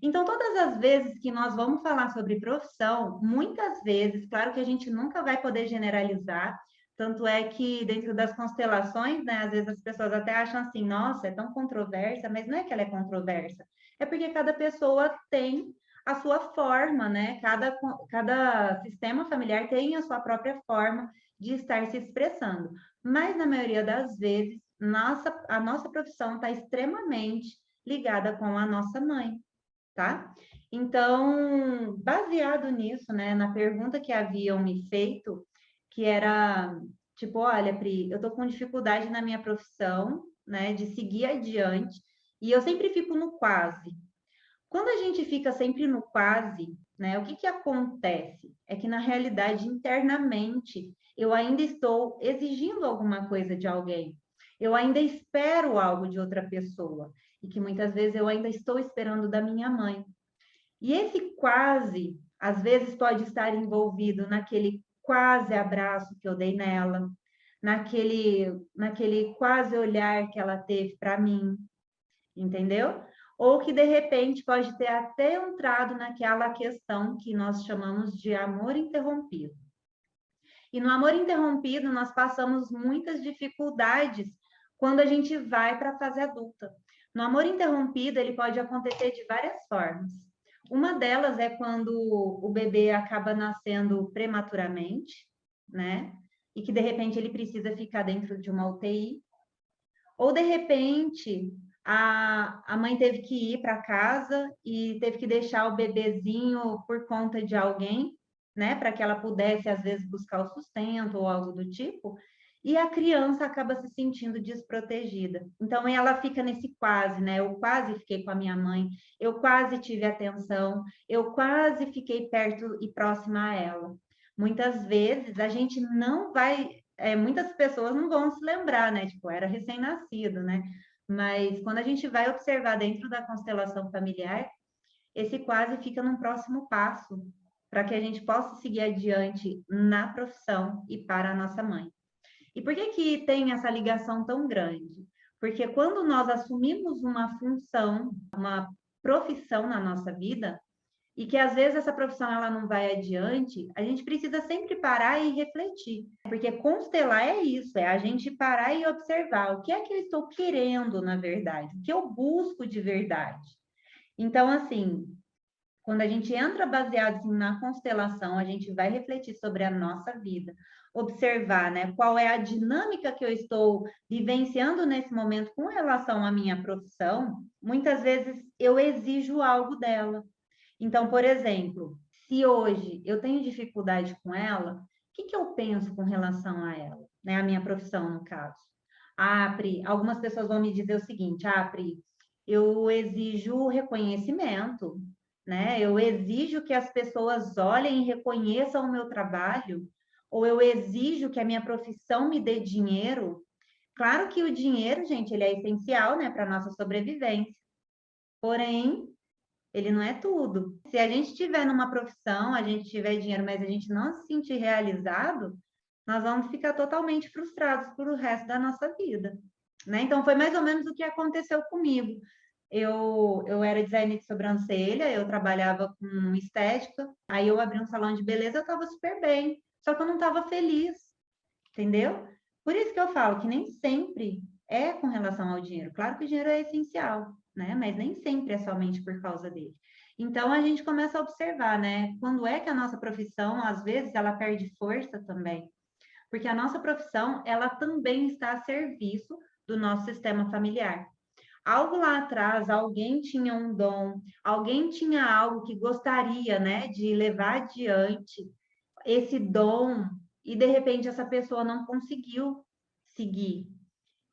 Então, todas as vezes que nós vamos falar sobre profissão, muitas vezes, claro que a gente nunca vai poder generalizar, tanto é que dentro das constelações, né, às vezes as pessoas até acham assim, nossa, é tão controversa, mas não é que ela é controversa, é porque cada pessoa tem a sua forma, né? Cada sistema familiar tem a sua própria forma de estar se expressando. Mas, na maioria das vezes, a nossa profissão está extremamente ligada com a nossa mãe, tá? Então, baseado nisso, né, na pergunta que haviam me feito, que era tipo, olha, Pri, eu tô com dificuldade na minha profissão, né, de seguir adiante, e eu sempre fico no quase. Quando a gente fica sempre no quase, né, o que que acontece? É que na realidade, internamente, eu ainda estou exigindo alguma coisa de alguém. Eu ainda espero algo de outra pessoa, e que muitas vezes eu ainda estou esperando da minha mãe. E esse quase, às vezes, pode estar envolvido naquele quase abraço que eu dei nela, naquele quase olhar que ela teve para mim, entendeu? Ou que de repente pode ter até entrado naquela questão que nós chamamos de amor interrompido. E no amor interrompido, nós passamos muitas dificuldades quando a gente vai para a fase adulta. No amor interrompido, ele pode acontecer de várias formas. Uma delas é quando o bebê acaba nascendo prematuramente, né? E que de repente ele precisa ficar dentro de uma UTI. Ou de repente a mãe teve que ir para casa e teve que deixar o bebezinho por conta de alguém, né, para que ela pudesse às vezes buscar o sustento ou algo do tipo, e a criança acaba se sentindo desprotegida. Então ela fica nesse quase, né? Eu quase fiquei com a minha mãe, eu quase tive atenção, eu quase fiquei perto e próxima a ela. Muitas vezes a gente não vai, muitas pessoas não vão se lembrar, né? Tipo, era recém-nascido, né? Mas quando a gente vai observar dentro da constelação familiar, esse quase fica num próximo passo, para que a gente possa seguir adiante na profissão e para a nossa mãe. E por que que tem essa ligação tão grande? Porque quando nós assumimos uma função, uma profissão na nossa vida, e que às vezes essa profissão ela não vai adiante, a gente precisa sempre parar e refletir, porque constelar é isso, é a gente parar e observar o que é que eu estou querendo na verdade, o que eu busco de verdade. Então, assim, quando a gente entra baseado assim, na constelação, a gente vai refletir sobre a nossa vida, observar, né, qual é a dinâmica que eu estou vivenciando nesse momento com relação à minha profissão. Muitas vezes eu exijo algo dela. Então, por exemplo, se hoje eu tenho dificuldade com ela, o que que eu penso com relação a ela, né? A minha profissão, no caso. Ah, Pri, algumas pessoas vão me dizer o seguinte: ah, Pri, eu exijo reconhecimento, né? Eu exijo que as pessoas olhem e reconheçam o meu trabalho, ou eu exijo que a minha profissão me dê dinheiro. Claro que o dinheiro, gente, ele é essencial, né, para a nossa sobrevivência. Porém, ele não é tudo. Se a gente estiver numa profissão, a gente tiver dinheiro, mas a gente não se sentir realizado, nós vamos ficar totalmente frustrados por o resto da nossa vida, né? Então, foi mais ou menos o que aconteceu comigo. Eu era designer de sobrancelha, eu trabalhava com estética, aí eu abri um salão de beleza, eu estava super bem, só que eu não estava feliz, entendeu? Por isso que eu falo que nem sempre é com relação ao dinheiro. Claro que o dinheiro é essencial, né? Mas nem sempre é somente por causa dele. Então a gente começa a observar, né? Quando é que a nossa profissão, às vezes, ela perde força também. Porque a nossa profissão, ela também está a serviço do nosso sistema familiar. Algo lá atrás, alguém tinha um dom, alguém tinha algo que gostaria, né, de levar adiante esse dom e de repente essa pessoa não conseguiu seguir.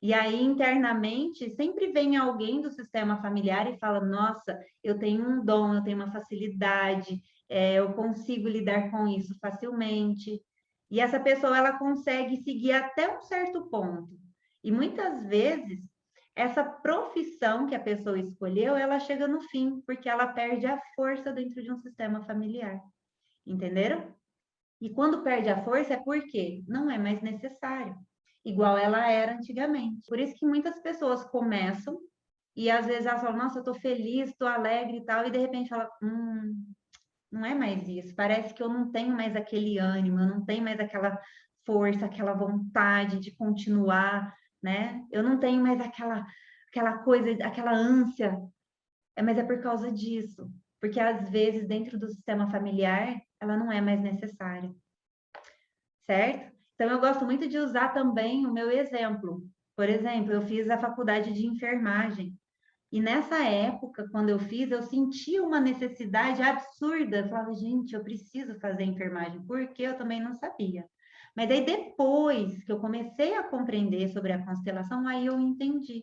E aí, internamente, sempre vem alguém do sistema familiar e fala: Nossa, eu tenho um dom, eu tenho uma facilidade, eu consigo lidar com isso facilmente. E essa pessoa, ela consegue seguir até um certo ponto. E muitas vezes, essa profissão que a pessoa escolheu, ela chega no fim, porque ela perde a força dentro de um sistema familiar. Entenderam? E quando perde a força é porque não é mais necessário, igual ela era antigamente. Por isso que muitas pessoas começam e às vezes elas falam, nossa, eu tô feliz, tô alegre e tal, e de repente fala, não é mais isso, parece que eu não tenho mais aquele ânimo, eu não tenho mais aquela força, aquela vontade de continuar, né? Eu não tenho mais aquela coisa, aquela ânsia, mas é por causa disso, porque às vezes dentro do sistema familiar, ela não é mais necessária, certo? Então eu gosto muito de usar também o meu exemplo. Por exemplo, eu fiz a faculdade de enfermagem. E nessa época, quando eu fiz, eu senti uma necessidade absurda. Eu falava, gente, eu preciso fazer enfermagem, porque eu também não sabia. Mas aí depois que eu comecei a compreender sobre a constelação, aí eu entendi.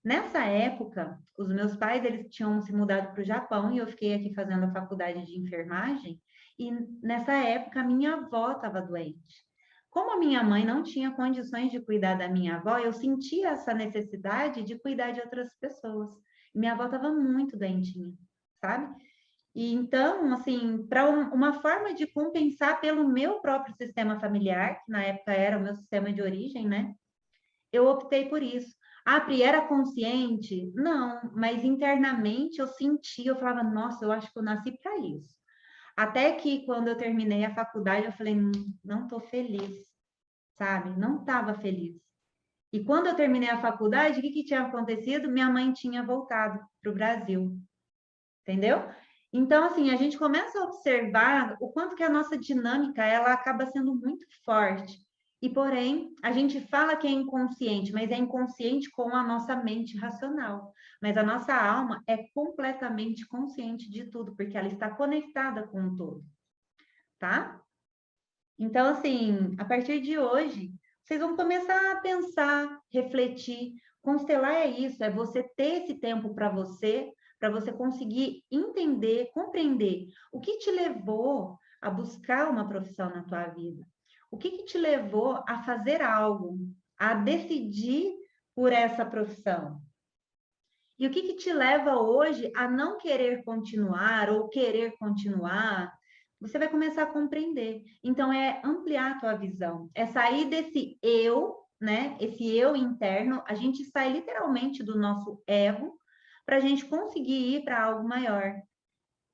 Nessa época, os meus pais, eles tinham se mudado para o Japão e eu fiquei aqui fazendo a faculdade de enfermagem. E nessa época, a minha avó estava doente. Como a minha mãe não tinha condições de cuidar da minha avó, eu sentia essa necessidade de cuidar de outras pessoas. Minha avó estava muito doentinha, sabe? E então, assim, para uma forma de compensar pelo meu próprio sistema familiar, que na época era o meu sistema de origem, né? Eu optei por isso. Ah, Pri, era consciente? Não, mas internamente eu sentia, eu falava, nossa, eu acho que eu nasci para isso. Até que quando eu terminei a faculdade, eu falei, não estou feliz, sabe? Não estava feliz. E quando eu terminei a faculdade, o que, que tinha acontecido? Minha mãe tinha voltado para o Brasil, entendeu? Então, assim, a gente começa a observar o quanto que a nossa dinâmica, ela acaba sendo muito forte. E, porém, a gente fala que é inconsciente, mas é inconsciente com a nossa mente racional. Mas a nossa alma é completamente consciente de tudo, porque ela está conectada com o todo, tá? Então, assim, a partir de hoje, vocês vão começar a pensar, refletir. Constelar é isso, é você ter esse tempo para você conseguir entender, compreender o que te levou a buscar uma profissão na tua vida. O que que te levou a fazer algo, a decidir por essa profissão. E o que que te leva hoje a não querer continuar ou querer continuar? Você vai começar a compreender. Então, é ampliar a tua visão. É sair desse eu, né? Esse eu interno. A gente sai literalmente do nosso ego para a gente conseguir ir para algo maior.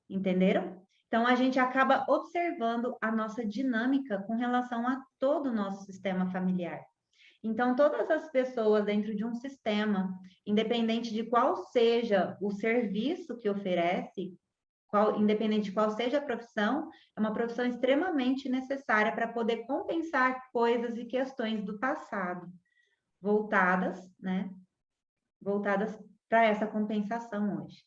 Entenderam? Então, a gente acaba observando a nossa dinâmica com relação a todo o nosso sistema familiar. Então, todas as pessoas dentro de um sistema, independente de qual seja o serviço que oferece, independente de qual seja a profissão, é uma profissão extremamente necessária para poder compensar coisas e questões do passado, voltadas, né? Voltadas para essa compensação hoje.